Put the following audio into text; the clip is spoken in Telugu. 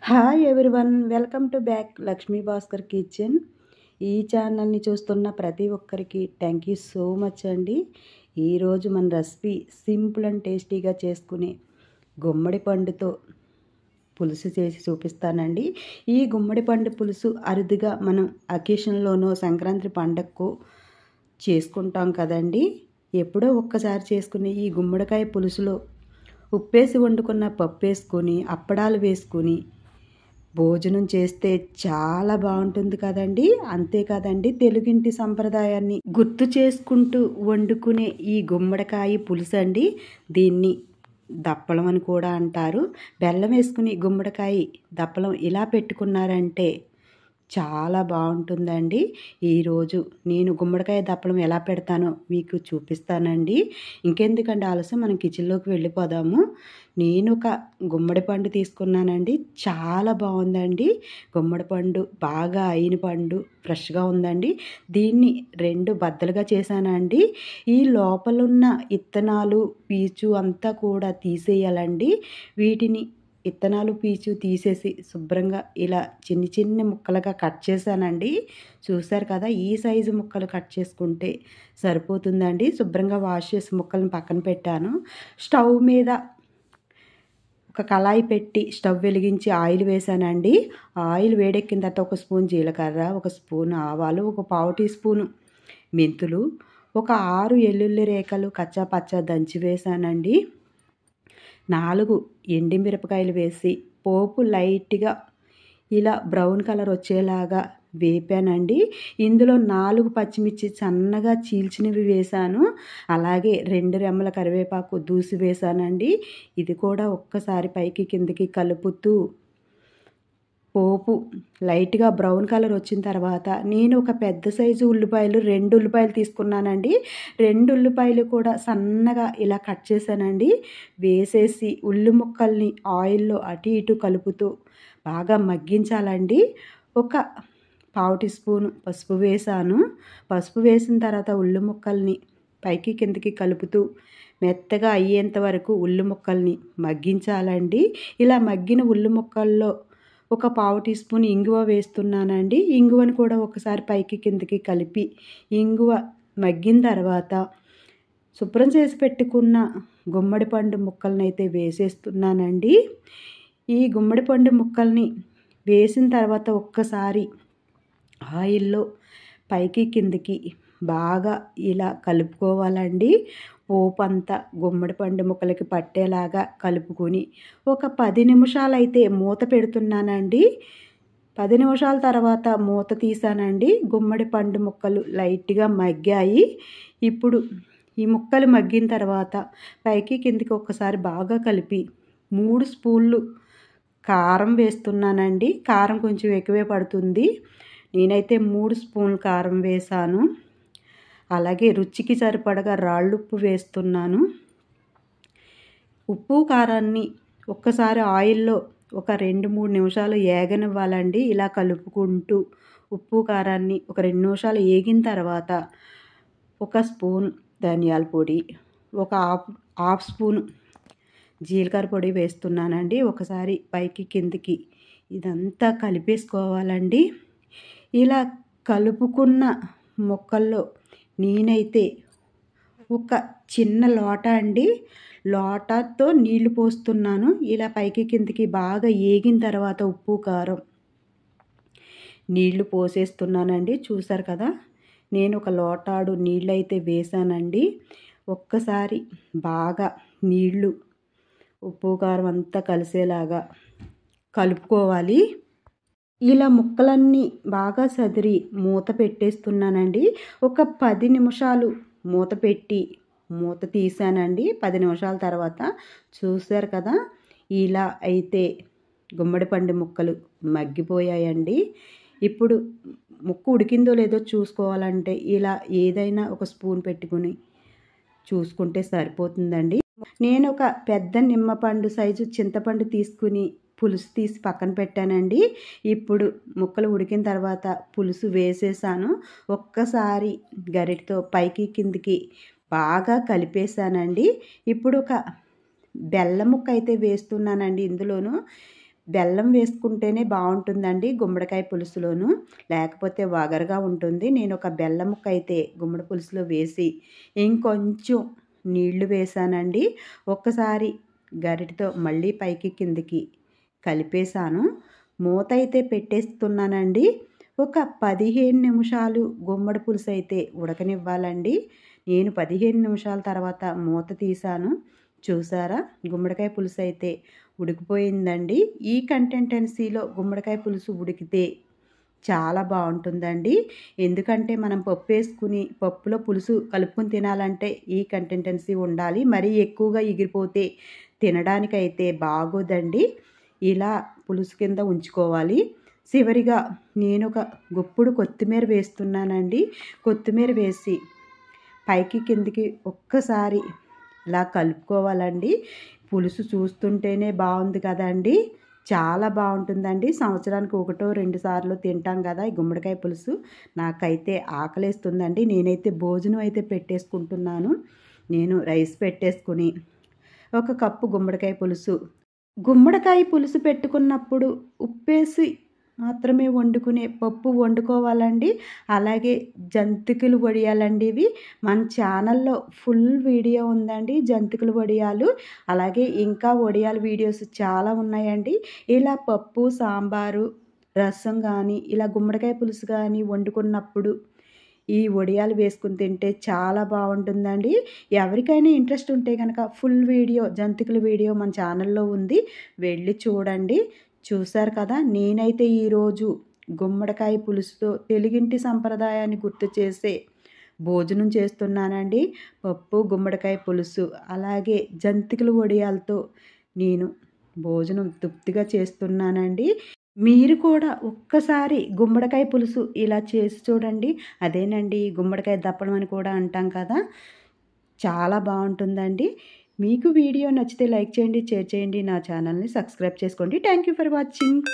Hi everyone, welcome to back Lakshmi Bhaskar kitchen. ఈ ఛానల్ని చూస్తున్న ప్రతి ఒక్కరికి థ్యాంక్ యూ సో మచ్ అండి. ఈరోజు మన రెసిపీ సింపుల్ అండ్ టేస్టీగా చేసుకునే గుమ్మడి పండుతో పులుసు చేసి చూపిస్తానండి. ఈ గుమ్మడి పండు పులుసు అరుదుగా మనం అకేషన్లోనో సంక్రాంతి పండగకు చేసుకుంటాం కదండి. ఎప్పుడో ఒక్కసారి చేసుకునే ఈ గుమ్మడికాయ పులుసులో ఉప్పేసి వండుకున్న పప్పు వేసుకొని అప్పడాలు వేసుకొని భోజనం చేస్తే చాలా బాగుంటుంది కదండి. అంతేకాదండి, తెలుగింటి సంప్రదాయాన్ని గుర్తు చేసుకుంటూ వండుకునే ఈ గుమ్మడికాయ పులుసు అండి. దీన్ని దప్పలం అని కూడా అంటారు. బెల్లం వేసుకుని గుమ్మడికాయ దప్పలం ఇలా పెట్టుకున్నారంటే చాలా బాగుంటుందండి. ఈరోజు నేను గుమ్మడికాయ దప్పలం ఎలా పెడతానో మీకు చూపిస్తానండి. ఇంకెందుకంటే ఆలస్యం, మనం కిచెన్లోకి వెళ్ళిపోదాము. నేను ఒక గుమ్మడి పండు తీసుకున్నానండి. చాలా బాగుందండి. గుమ్మడి పండు బాగా అయిన పండు, ఫ్రెష్గా ఉందండి. దీన్ని 2 బద్దలుగా చేశానండి. ఈ లోపలున్న ఇత్తనాలు, పీచు అంతా కూడా తీసేయాలండి. వీటిని ఇత్తనాలు, పీచు తీసేసి శుభ్రంగా ఇలా చిన్ని చిన్ని ముక్కలుగా కట్ చేశానండి. చూసారు కదా, ఈ సైజు ముక్కలు కట్ చేసుకుంటే సరిపోతుందండి. శుభ్రంగా వాష్ చేసి ముక్కలను పక్కన పెట్టాను. స్టవ్ మీద ఒక కళాయి పెట్టి స్టవ్ వెలిగించి ఆయిల్ వేసానండి. ఆయిల్ వేడెక్కిన తర్వాత 1 స్పూన్ జీలకర్ర, 1 స్పూన్ ఆవాలు, 1 పావు టీ స్పూను మెంతులు, ఒక 6 ఎల్లుల్లి రేఖలు కచ్చా పచ్చా దంచి వేసానండి. 4 ఎండుమిరపకాయలు వేసి పోపు లైట్గా ఇలా బ్రౌన్ కలర్ వచ్చేలాగా వేపానండి. ఇందులో 4 పచ్చిమిర్చి సన్నగా చీల్చినవి వేశాను. అలాగే 2 రెమ్మల కరివేపాకు దూసి వేశానండి. ఇది కూడా ఒక్కసారి పైకి కిందకి కలుపుతూ పోపు లైట్గా బ్రౌన్ కలర్ వచ్చిన తర్వాత నేను ఒక పెద్ద సైజు ఉల్లిపాయలు 2 ఉల్లిపాయలు తీసుకున్నానండి. 2 ఉల్లిపాయలు కూడా సన్నగా ఇలా కట్ చేశానండి. వేసేసి ఉల్లి ముక్కల్ని ఆయిల్లో అటు ఇటు కలుపుతూ బాగా మగ్గించాలండి. ఒక పావు టీ స్పూను పసుపు వేసాను. పసుపు వేసిన తర్వాత ఉల్లి ముక్కల్ని పైకి కిందకి కలుపుతూ మెత్తగా అయ్యేంత వరకు ఉల్లి ముక్కల్ని మగ్గించాలండి. ఇలా మగ్గిన ఉల్లి ముక్కల్లో ఒక పావు టీ స్పూన్ ఇంగువ వేస్తున్నానండి. ఇంగువను కూడా ఒకసారి పైకి కిందకి కలిపి ఇంగువ మగ్గిన తర్వాత శుభ్రం చేసి పెట్టుకున్న గుమ్మడి పండు ముక్కల్ని అయితే వేసేస్తున్నానండి. ఈ గుమ్మడి పండు ముక్కల్ని వేసిన తర్వాత ఒక్కసారి ఆయిల్లో పైకి కిందకి బాగా ఇలా కలుపుకోవాలండి. పోపు అంతా గుమ్మడి పండు ముక్కలకి పట్టేలాగా కలుపుకొని ఒక 10 నిమిషాలు అయితే మూత పెడుతున్నానండి. 10 నిమిషాల తర్వాత మూత తీసానండి. గుమ్మడి పండు ముక్కలు లైట్గా మగ్గాయి. ఇప్పుడు ఈ ముక్కలు మగ్గిన తర్వాత పైకి కిందకి ఒక్కసారి బాగా కలిపి 3 స్పూన్లు కారం వేస్తున్నానండి. కారం కొంచెం ఎక్కువే పడుతుంది. నేనైతే 3 స్పూన్లు కారం వేసాను. అలాగే రుచికి సరిపడగా రాళ్ళుప్పు వేస్తున్నాను. ఉప్పు కారాన్ని ఒక్కసారి ఆయిల్లో ఒక 2-3 నిమిషాలు ఏగనివ్వాలండి. ఇలా కలుపుకుంటూ ఉప్పు కారాన్ని ఒక 2 నిమిషాలు ఏగిన తర్వాత 1 స్పూన్ ధనియాల పొడి, ఒక హాఫ్ స్పూన్ జీలకర్ర పొడి వేస్తున్నానండి. ఒకసారి పైకి కిందికి ఇదంతా కలిపేసుకోవాలండి. ఇలా కలుపుకున్న ముక్కల్లో నేనైతే ఒక చిన్న లోట అండి, లోటతో నీళ్లు పోస్తున్నాను. ఇలా పైకి కిందికి బాగా ఏగిన తర్వాత ఉప్పు కారం నీళ్లు పోసేస్తున్నానండి. చూసారు కదా, నేను ఒక లోటాడు నీళ్ళు అయితే వేసానండి. ఒక్కసారి బాగా నీళ్లు ఉప్పు కారం అంతా కలిసేలాగా కలుపుకోవాలి. ఇలా ముక్కలన్నీ బాగా సదిరి మూత పెట్టేస్తున్నానండి. ఒక 10 నిమిషాలు మూత పెట్టి మూత తీసానండి. 10 నిమిషాల తర్వాత చూసారు కదా, ఇలా అయితే గుమ్మడి పండు ముక్కలు మగ్గిపోయాయండి. ఇప్పుడు ముక్క ఉడికిందో లేదో చూసుకోవాలంటే ఇలా ఏదైనా ఒక స్పూన్ పెట్టుకుని చూసుకుంటే సరిపోతుందండి. నేను ఒక పెద్ద నిమ్మపండు సైజు చింతపండు తీసుకుని పులుసు తీసి పక్కన పెట్టానండి. ఇప్పుడు ముక్కలు ఉడికిన తర్వాత పులుసు వేసేసాను. ఒక్కసారి గరిటతో పైకి కిందికి బాగా కలిపేసానండి. ఇప్పుడు ఒక బెల్లం ముక్క అయితే వేస్తున్నానండి ఇందులోను. బెల్లం వేసుకుంటేనే బాగుంటుందండి గుమ్మడికాయ పులుసులోను, లేకపోతే వగరుగా ఉంటుంది. నేను ఒక బెల్లం ముక్క అయితే గుమ్మడి పులుసులో వేసి ఇంకొంచెం నీళ్లు వేసానండి. ఒక్కసారి గరిటతో మళ్ళీ పైకి కిందికి కలిపేసాను. మూత అయితే పెట్టేస్తున్నానండి. ఒక 15 నిమిషాలు గుమ్మడి పులుసు అయితే ఉడకనివ్వాలండి. నేను 15 నిమిషాల తర్వాత మూత తీసాను. చూసారా, గుమ్మడికాయ పులుసు అయితే ఉడికిపోయిందండి. ఈ కంటెంటెన్సీలో గుమ్మడికాయ పులుసు ఉడికితే చాలా బాగుంటుందండి. ఎందుకంటే మనం పప్పు వేసుకుని పప్పులో పులుసు కలుపుకొని తినాలంటే ఈ కంటెంటెన్సీ ఉండాలి. మరీ ఎక్కువగా ఎగిరిపోతే తినడానికైతే బాగోదండి. ఇలా పులుసు కింద ఉంచుకోవాలి. చివరిగా నేను ఒక గుప్పుడు కొత్తిమీర వేస్తున్నానండి. కొత్తిమీర వేసి పైకి కిందికి ఒక్కసారి ఇలా కలుపుకోవాలండి. పులుసు చూస్తుంటేనే బాగుంది కదండి, చాలా బాగుంటుందండి. సంవత్సరానికి 1-2 సార్లు తింటాం కదా ఈ గుమ్మడికాయ పులుసు. నాకైతే ఆకలేస్తుందండి. నేనైతే భోజనం అయితే పెట్టేసుకుంటున్నాను. నేను రైస్ పెట్టేసుకుని ఒక కప్పు గుమ్మడికాయ పులుసు పెట్టుకున్నప్పుడు ఉప్పేసి మాత్రమే వండుకునే పప్పు వండుకోవాలండి. అలాగే జంతికలు వడియాలండి ఇవి. మన ఛానల్లో ఫుల్ వీడియో ఉందండి జంతికలు వడియాలు. అలాగే ఇంకా వడియాల వీడియోస్ చాలా ఉన్నాయండి. ఇలా పప్పు సాంబారు రసం కానీ ఇలా గుమ్మడికాయ పులుసు కానీ వండుకున్నప్పుడు ఈ వడియాలు వేసుకుని తింటే చాలా బాగుంటుందండి. ఎవరికైనా ఇంట్రెస్ట్ ఉంటే కనుక ఫుల్ వీడియో జంతికల వీడియో మన ఛానల్లో ఉంది, వెళ్ళి చూడండి. చూశారు కదా, నేనైతే ఈరోజు గుమ్మడికాయ పులుసుతో తెలుగింటి సంప్రదాయాన్ని గుర్తు చేసే భోజనం చేస్తున్నానండి. పప్పు గుమ్మడికాయ పులుసు అలాగే జంతికల వడియాలతో నేను భోజనం తృప్తిగా చేస్తున్నానండి. మీరు కూడా ఒక్కసారి గుమ్మడికాయ పులుసు ఇలా చేసి చూడండి. అదేనండి గుమ్మడికాయ దప్పడం అని కూడా అంటాం కదా, చాలా బాగుంటుందండి. మీకు వీడియో నచ్చితే లైక్ చేయండి, షేర్ చేయండి, నా ఛానల్ని సబ్స్క్రైబ్ చేసుకోండి. Thank you for watching.